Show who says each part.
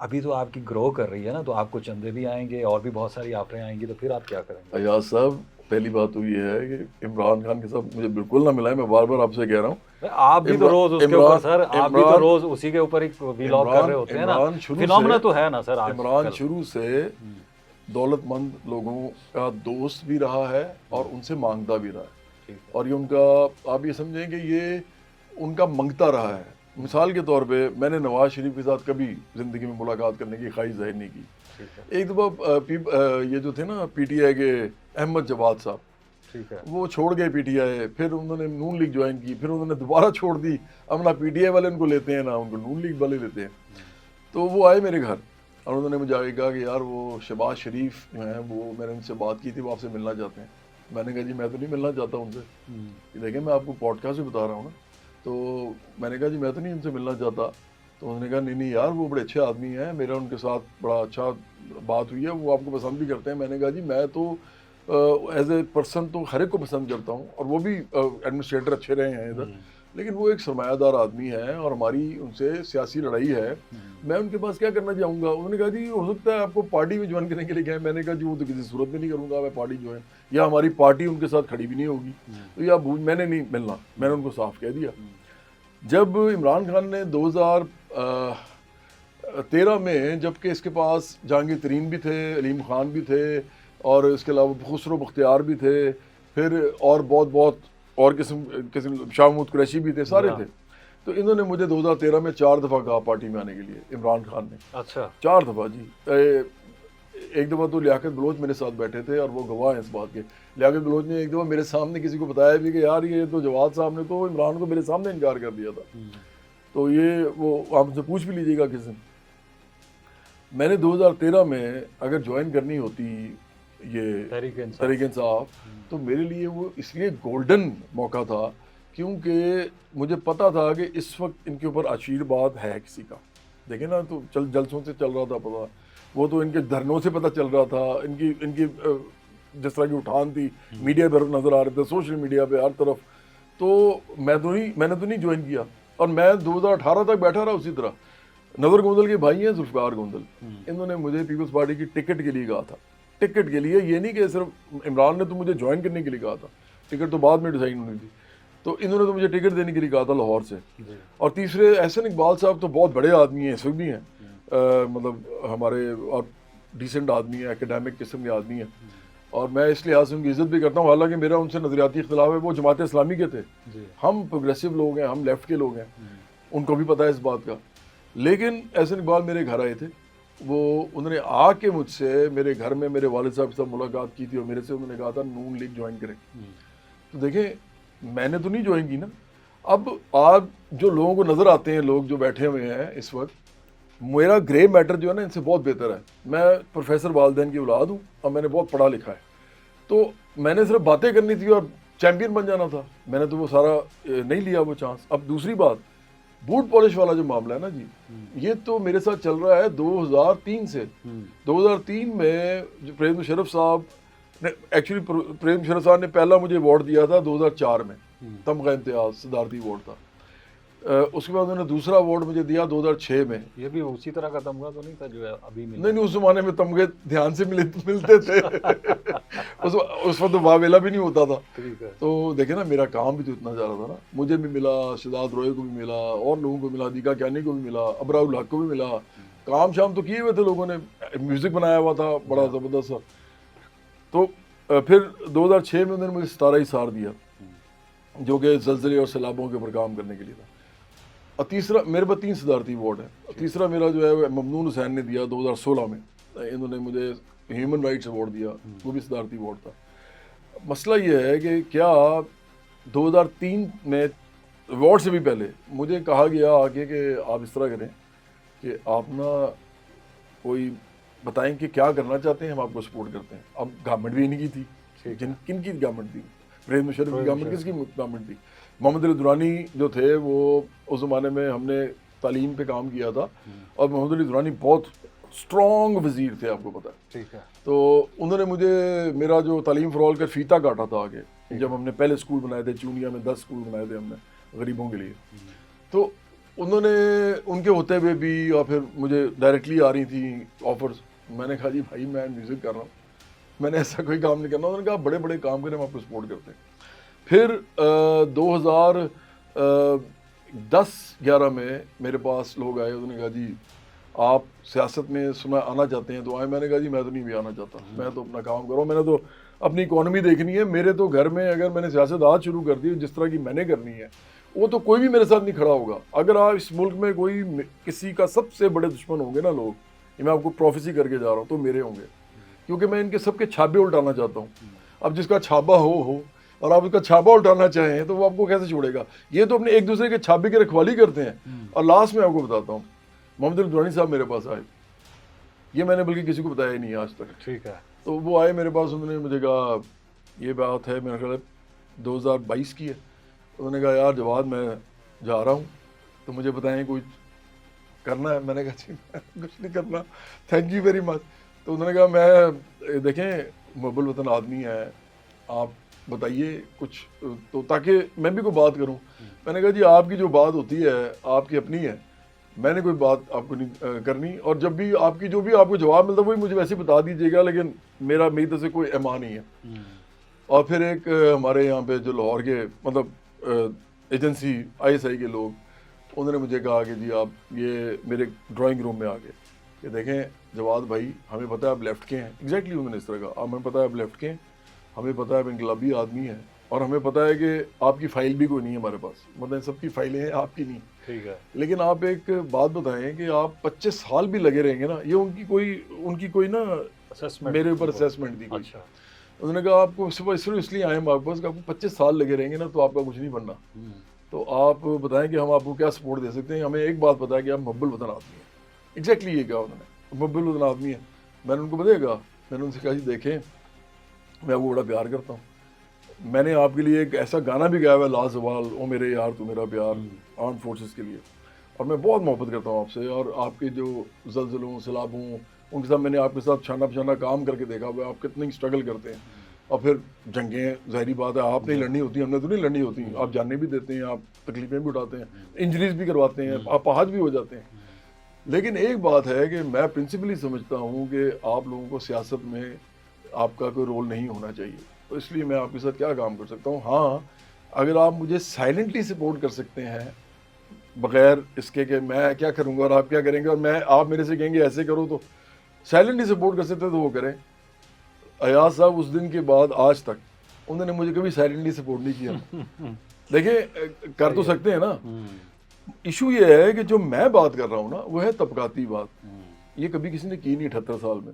Speaker 1: ابھی تو آپ کی گرو کر رہی ہے نا، تو آپ کو چندے بھی آئیں گے اور بھی بہت ساری آفریں آئیں گی، تو پھر آپ کیا کریں گے؟
Speaker 2: ایاز صاحب پہلی بات تو یہ ہے کہ عمران خان کے ساتھ مجھے بالکل نہ ملائیں، میں بار بار آپ سے کہہ رہا ہوں۔
Speaker 1: آپ بھی تو روز اس کے اوپر سر، آپ بھی تو
Speaker 2: عمران
Speaker 1: روز اسی کے اوپر ایک ویلاگ کر رہے ہوتے ہیں نا،
Speaker 2: عمران شروع سے
Speaker 1: فینومنا تو ہے نا سر آج
Speaker 2: عمران
Speaker 1: کل۔
Speaker 2: شروع سے دولت مند لوگوں کا دوست بھی رہا ہے اور ان سے مانگتا بھی رہا ہے، اور یہ ان کا، آپ یہ سمجھیں کہ یہ ان کا منگتا رہا ہے۔ مثال کے طور پہ میں نے نواز شریف کے ساتھ کبھی زندگی میں ملاقات کرنے کی خواہش ظاہر نہیں کی۔ ایک دفعہ یہ جو تھے نا پی ٹی آئی کے احمد جواد صاحب، وہ چھوڑ گئے پی ٹی آئی، پھر انہوں نے نون لیگ جوائن کی، پھر انہوں نے دوبارہ چھوڑ دی۔ اب نہ پی ٹی آئی والے ان کو لیتے ہیں، نہ ان کو نون لیگ والے لیتے ہیں۔ تو وہ آئے میرے گھر اور انہوں نے مجھے آگے کہا کہ یار وہ شہباز شریف جو ہیں، وہ میں نے ان سے بات کی تھی، وہ آپ سے ملنا چاہتے ہیں۔ میں نے کہا جی میں تو نہیں ملنا چاہتا ان سے، دیکھیں میں آپ کو پوڈ کاسٹ بھی بتا رہا ہوں نا۔ تو میں نے کہا جی میں تو نہیں ان سے ملنا چاہتا۔ تو انہوں نے کہا نہیں نہیں یار وہ بڑے اچھے آدمی ہیں، میرا ان کے ساتھ بڑا اچھا بات ہوئی ہے، وہ آپ کو پسند بھی کرتے ہیں۔ میں نے کہا جی میں تو ایز اے پرسن تو ہر ایک کو پسند کرتا ہوں، اور وہ بھی ایڈمنسٹریٹر اچھے رہے ہیں ادھر، لیکن وہ ایک سرمایہ دار آدمی ہے اور ہماری ان سے سیاسی لڑائی ہے، میں ان کے پاس کیا کرنا چاہوں گا۔ انہوں نے کہا جی ہو سکتا ہے آپ کو پارٹی میں جوائن کرنے کے لیے کہیں۔ میں نے کہا جی وہ تو کسی صورت میں نہیں کروں گا میں پارٹی جوائن، یا ہماری پارٹی ان کے ساتھ کھڑی بھی نہیں ہوگی، تو یا میں نے نہیں ملنا، میں نے ان کو صاف کہہ دیا۔ جب عمران خان نے 2013 میں، جبکہ اس کے پاس جہانگیر ترین بھی تھے، علیم خان بھی تھے، اور اس کے علاوہ خسرو بختیار بھی تھے، پھر اور بہت اور قسم شاہ محمود قریشی بھی تھے، سارے تھے۔ تو انہوں نے مجھے 2013 میں 4 دفعہ کہا پارٹی میں آنے کے لیے، عمران خان نے۔
Speaker 1: اچھا
Speaker 2: 4 دفعہ جی۔ ایک دفعہ تو لیاقت بلوچ میرے ساتھ بیٹھے تھے اور وہ گواہ ہیں اس بات کے۔ لیاقت بلوچ نے ایک دفعہ میرے سامنے کسی کو بتایا بھی کہ یار یہ تو جواد صاحب نے تو عمران کو میرے سامنے انکار کر دیا تھا۔ تو یہ وہ آپ سے پوچھ بھی لیجیے گا کس دن۔ میں نے 2013 میں اگر جوائن کرنی ہوتی یہ تحریک انصاف، تو میرے لیے وہ اس لیے گولڈن موقع تھا کیونکہ مجھے پتا تھا کہ اس وقت ان کے اوپر آشیرواد ہے کسی کا۔ دیکھیں نا، تو جلسوں سے چل رہا تھا پتا، وہ تو ان کے دھرنوں سے پتہ چل رہا تھا، ان کی جس طرح کی اٹھان تھی، میڈیا پر نظر آ رہے تھے، سوشل میڈیا پہ ہر طرف۔ تو میں نے تو نہیں جوائن کیا، اور میں 2018 تک بیٹھا رہا اسی طرح۔ نظر گوندل کے بھائی ہیں ذوالفقار گوندل، انہوں نے مجھے پیپلز پارٹی کی ٹکٹ کے لیے کہا تھا۔ ٹکٹ کے لیے، یہ نہیں کہ صرف عمران نے تو مجھے جوائن کرنے کے لیے کہا تھا، ٹکٹ تو بعد میں ڈیزائن ہونی تھی۔ تو انہوں نے تو مجھے ٹکٹ دینے کے لیے کہا تھا لاہور سے۔ اور تیسرے احسن اقبال صاحب تو بہت بڑے آدمی ہیں، اس وقت بھی ہیں، مطلب ہمارے اور ڈیسنٹ آدمی ہیں، اکیڈیمک قسم کے آدمی ہیں، اور میں اس لحاظ سے ان کی عزت بھی کرتا ہوں۔ حالانکہ میرا ان سے نظریاتی اختلاف ہے، وہ جماعت اسلامی کے تھے، ہم پروگریسو لوگ ہیں، ہم لیفٹ کے لوگ ہیں، ان کو بھی پتہ ہے اس بات کا۔ لیکن احسن اقبال میرے گھر آئے تھے، وہ انہوں نے آ کے مجھ سے میرے گھر میں میرے والد صاحب کے ساتھ ملاقات کی تھی، اور میرے سے انہوں نے کہا تھا نون لیگ جوائن کریں۔ تو دیکھیں میں نے تو نہیں جوائن کی نا۔ اب آپ جو لوگوں کو نظر آتے ہیں، لوگ جو بیٹھے ہوئے ہیں اس وقت، میرا گرے میٹر جو ہے نا ان سے بہت بہتر ہے۔ میں پروفیسر والدین کی اولاد ہوں اور میں نے بہت پڑھا لکھا ہے، تو میں نے صرف باتیں کرنی تھی اور چیمپئن بن جانا تھا، میں نے تو وہ سارا نہیں لیا وہ چانس۔ اب دوسری بات، بوٹ پالش والا جو معاملہ ہے نا جی، یہ تو میرے ساتھ چل رہا ہے 2003 سے۔ 2003 میں جو پرویز مشرف صاحب نے، ایکچولی پرویز مشرف صاحب نے پہلا مجھے ایوارڈ دیا تھا 2004 میں، تمغہ امتیاز صدارتی ایوارڈ تھا۔ اس کے بعد انہوں نے دوسرا ایوارڈ مجھے دیا 2006 میں۔
Speaker 1: یہ بھی اسی طرح کا تمغہ تو نہیں تھا جو ابھی ملا؟
Speaker 2: نہیں، اس زمانے میں تمغے دھیان سے ملتے تھے، اس وقت تو واویلا بھی نہیں ہوتا تھا۔ تو دیکھیں نا میرا کام بھی تو اتنا زیادہ تھا نا، مجھے بھی ملا، شہزاد روئے کو بھی ملا، اور لوگوں کو ملا، دیکا کیانی کو بھی ملا، ابرار الحق کو بھی ملا۔ کام شام تو کیے ہوئے تھے لوگوں نے، میوزک بنایا ہوا تھا بڑا زبردست سا۔ تو پھر 2006 میں انہوں نے مجھے 17 سار دیا، جو کہ زلزلے اور سیلابوں کے اوپر کام کرنے کے لیے تھا۔ اور تیسرا میرے پاس 3 صدارتی ایوارڈ ہیں۔ تیسرا میرا جو ہے ممنون حسین نے دیا 2016 میں، انہوں نے مجھے ہیومن رائٹس ایوارڈ دیا، وہ بھی صدارتی ایوارڈ تھا۔ مسئلہ یہ ہے کہ کیا 2003 میں ایوارڈ سے بھی پہلے مجھے کہا گیا آگے کہ آپ اس طرح کریں کہ آپ نا کوئی بتائیں کہ کیا کرنا چاہتے ہیں، ہم آپ کو سپورٹ کرتے ہیں۔ اب گورنمنٹ بھی انہیں کی تھی، کن کی گورنمنٹ تھی؟ پرویز مشرف کی گورنمنٹ، کس کی گورنمنٹ تھی؟ محمد علی درانی جو تھے، وہ اس زمانے میں ہم نے تعلیم پہ کام کیا تھا، اور محمد علی درانی بہت اسٹرانگ وزیر تھے، آپ کو پتہ ہے۔ تو انہوں نے مجھے میرا جو تعلیم فرول کا فیتا کاٹا تھا آگے، جب ہم نے پہلے اسکول بنائے تھے چونیا میں، 10 اسکول بنائے تھے ہم نے غریبوں کے لیے۔ تو انہوں نے ان کے ہوتے ہوئے بھی اور پھر مجھے ڈائریکٹلی آ رہی تھیں آفرز. میں نے کہا جی بھائی میں میوزک کر رہا ہوں, میں نے ایسا کوئی کام نہیں کرنا. انہوں نے کہا بڑے بڑے کام کریں, ہم آپ کو سپورٹ کرتے ہیں. پھر 2010-11 میں میرے پاس لوگ آئے, انہوں نے کہا جی آپ سیاست میں سنا آنا چاہتے ہیں تو آئے. میں نے کہا جی میں تو نہیں بھی آنا چاہتا, میں تو اپنا کام کروں, میں نے تو اپنی اکانومی دیکھنی ہے. میرے تو گھر میں اگر میں نے سیاست آج شروع کر دی جس طرح کی میں نے کرنی ہے, وہ تو کوئی بھی میرے ساتھ نہیں کھڑا ہوگا. اگر آپ اس ملک میں کوئی کسی کا سب سے بڑے دشمن ہوں گے نا لوگ, یہ میں آپ کو پروفیسی کر کے جا رہا ہوں, تو میرے ہوں گے, کیونکہ میں ان کے سب کے چھابے الٹانا چاہتا ہوں. اب جس کا چھابا ہو اور آپ اس کا چھابا الٹانا چاہیں تو وہ آپ کو کیسے چھوڑے گا. یہ تو اپنے ایک دوسرے کے چھابے کی رکھوالی کرتے ہیں. اور لاسٹ میں آپ کو بتاتا ہوں, محمد الدورانی صاحب میرے پاس آئے, یہ میں نے بلکہ کسی کو بتایا ہی نہیں آج تک.
Speaker 1: ٹھیک ہے.
Speaker 2: تو وہ آئے میرے پاس, انہوں نے مجھے کہا یہ بات ہے میرا خیال ہے 2022 کی ہے. انہوں نے کہا یار جواد میں جا رہا ہوں تو مجھے بتائیں کچھ کرنا ہے. میں نے کہا جی کچھ نہیں کرنا, تھینک یو ویری مچ. تو انہوں نے کہا میں دیکھیں محب الوطن آدمی ہے, آپ بتائیے کچھ تو تاکہ میں بھی کوئی بات کروں. میں نے کہا جی آپ کی جو بات ہوتی ہے آپ کی اپنی ہے, میں نے کوئی بات آپ کو نہیں کرنی, اور جب بھی آپ کی جو بھی آپ کو جواب ملتا ہے وہی مجھے ویسے بتا دیجیے گا, لیکن میری طرف سے کوئی ایمان نہیں ہے. اور پھر ایک ہمارے یہاں پہ جو لاہور کے مطلب ایجنسی ISI کے لوگ, انہوں نے مجھے کہا کہ جی آپ یہ میرے ڈرائنگ روم میں آ گئے کہ دیکھیں جواد بھائی ہمیں پتہ ہے آپ لیفٹ کے ہیں. ایگزیکٹلی انہوں نے اس طرح کہا, ہمیں پتہ ہے آپ لیفٹ کے ہیں, ہمیں پتہ ہے آپ انقلابی آدمی ہیں, اور ہمیں پتہ ہے کہ آپ کی فائل بھی کوئی نہیں ہے ہمارے پاس, مطلب سب کی فائلیں ہیں آپ کی نہیں.
Speaker 1: ٹھیک ہے.
Speaker 2: لیکن آپ ایک بات بتائیں کہ آپ 25 سال بھی لگے رہیں گے نا, یہ ان کی کوئی نا میرے اوپر اسیسمنٹ دی کوئی.
Speaker 1: اچھا.
Speaker 2: انہوں نے کہا آپ کو صرف اس لیے آئے ہم آپ پاس کہ آپ کو 25 سال لگے رہیں گے نا تو آپ کا کچھ نہیں بننا, تو آپ بتائیں کہ ہم آپ کو کیا سپورٹ دے سکتے ہیں. ہمیں ایک بات پتہ ہے کہ آپ محب الوطن آدمی ہیں. ایگزیکٹلی یہ کہا انہوں نے, محب الوطن آدمی ہیں. میں نے ان کو بتایا کہا, میں نے ان سے کہا جی دیکھیں میں آپ کو بڑا پیار کرتا ہوں, میں نے آپ کے لیے ایک ایسا گانا بھی گایا ہوا ہے لازوال او میرے یار تو میرا پیار, آرم فورسز کے لیے, اور میں بہت محبت کرتا ہوں آپ سے. اور آپ کے جو زلزلوں سیلابوں ان کے ساتھ میں نے آپ کے ساتھ چھانا پچھانا کام کر کے دیکھا ہوا ہے, آپ کتنی اسٹرگل کرتے ہیں. اور پھر جنگیں ظاہری بات ہے آپ نہیں لڑنی ہوتی, ہم نے تو نہیں لڑنی ہوتی, آپ جانیں بھی دیتے ہیں, آپ تکلیفیں بھی اٹھاتے ہیں, انجریز بھی کرواتے ہیں, آپ اپاہج بھی ہو جاتے ہیں. لیکن ایک بات ہے کہ میں پرنسپلی سمجھتا ہوں کہ آپ لوگوں کو سیاست میں آپ کا کوئی رول نہیں ہونا چاہیے, تو اس لیے میں آپ کے ساتھ کیا کام کر سکتا ہوں. ہاں اگر آپ مجھے سائلنٹلی سپورٹ کر سکتے ہیں بغیر اس کے کہ میں کیا کروں گا اور آپ کیا کریں گے, اور آپ میرے سے کہیں گے ایسے کرو, تو سائلنٹلی سپورٹ کر سکتے تو وہ کریں. ایاز صاحب اس دن کے بعد آج تک انہوں نے مجھے کبھی سائلنٹلی سپورٹ نہیں کیا. دیکھیں کر تو سکتے ہیں نا, ایشو یہ ہے کہ جو میں بات کر رہا ہوں نا وہ ہے طبقاتی بات, یہ کبھی کسی نے کی نہیں 78 سال میں.